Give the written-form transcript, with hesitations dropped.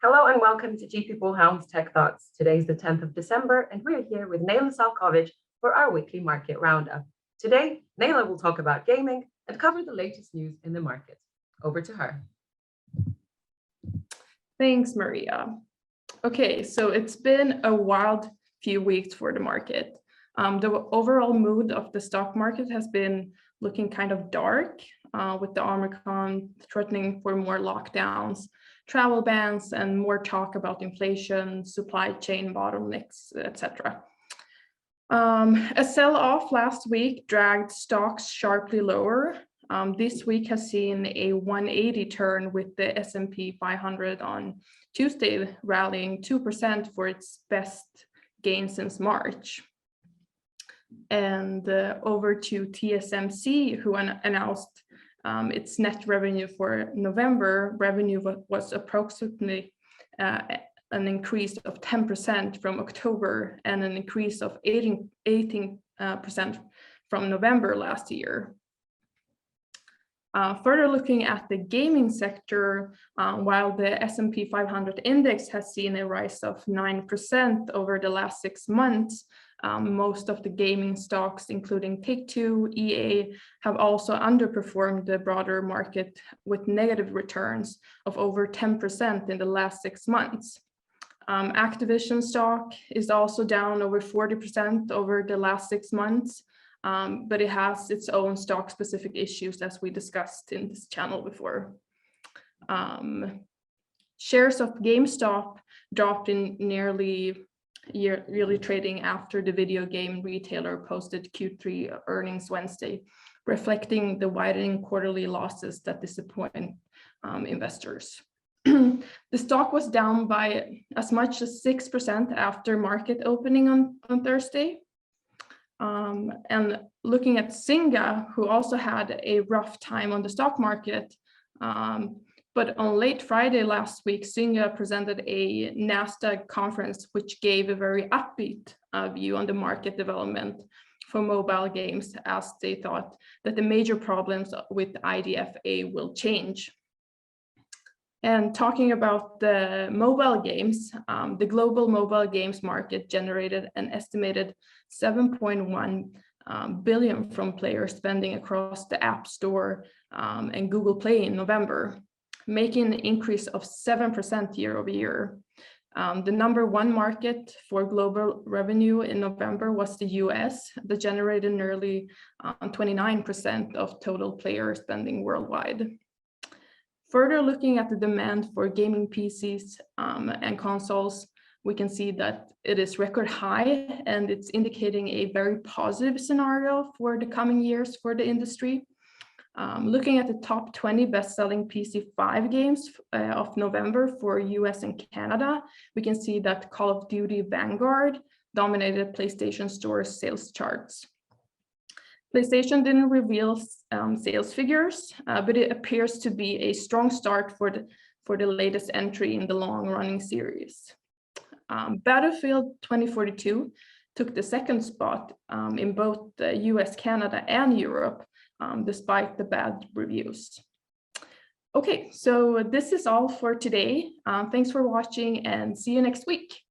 Hello and welcome to GP Bullhound's Tech Thoughts. Today's the 10th of December and we're here with Nejla-Selma Salkovic for our weekly market roundup. Today, Nejla will talk about gaming and cover the latest news in the market. Over to her. Thanks, Maria. Okay, so it's been a wild few weeks for the market. The overall mood of the stock market has been looking kind of dark, with the Omicron threatening for more lockdowns, travel bans, and more talk about inflation, supply chain bottlenecks, etc. A sell-off last week dragged stocks sharply lower. This week has seen a 180 turn with the S&P 500 on Tuesday rallying 2% for its best gain since March. And over to TSMC, who announced its net revenue for November. Revenue was approximately an increase of 10% from October and an increase of 18% from November last year. Further looking at the gaming sector, while the S&P 500 index has seen a rise of 9% over the last 6 months, most of the gaming stocks, including Take-Two, EA, have also underperformed the broader market with negative returns of over 10% in the last 6 months. Activision stock is also down over 40% over the last 6 months, but it has its own stock-specific issues, as we discussed in this channel before. Shares of GameStop dropped in nearly yearly trading after the video game retailer posted Q3 earnings Wednesday, reflecting the widening quarterly losses that disappoint investors. The stock was down by as much as 6% after market opening on Thursday. And looking at Zynga, who also had a rough time on the stock market, but on late Friday last week, Zynga presented a NASDAQ conference, which gave a very upbeat view on the market development for mobile games, as they thought that the major problems with IDFA will change. And talking about the mobile games, the global mobile games market generated an estimated 7.1 billion from player spending across the App Store and Google Play in November, making an increase of 7% year over year. The number one market for global revenue in November was the US, that generated nearly 29% of total player spending worldwide. Further looking at the demand for gaming PCs and consoles, we can see that it is record high, and it's indicating a very positive scenario for the coming years for the industry. Looking at the top 20 best-selling PC5 games of November for US and Canada, we can see that Call of Duty Vanguard dominated PlayStation Store's sales charts. PlayStation didn't reveal sales figures, but it appears to be a strong start for the latest entry in the long-running series. Battlefield 2042 took the second spot in both the US, Canada, and Europe, despite the bad reviews. Okay, so this is all for today. Thanks for watching and see you next week.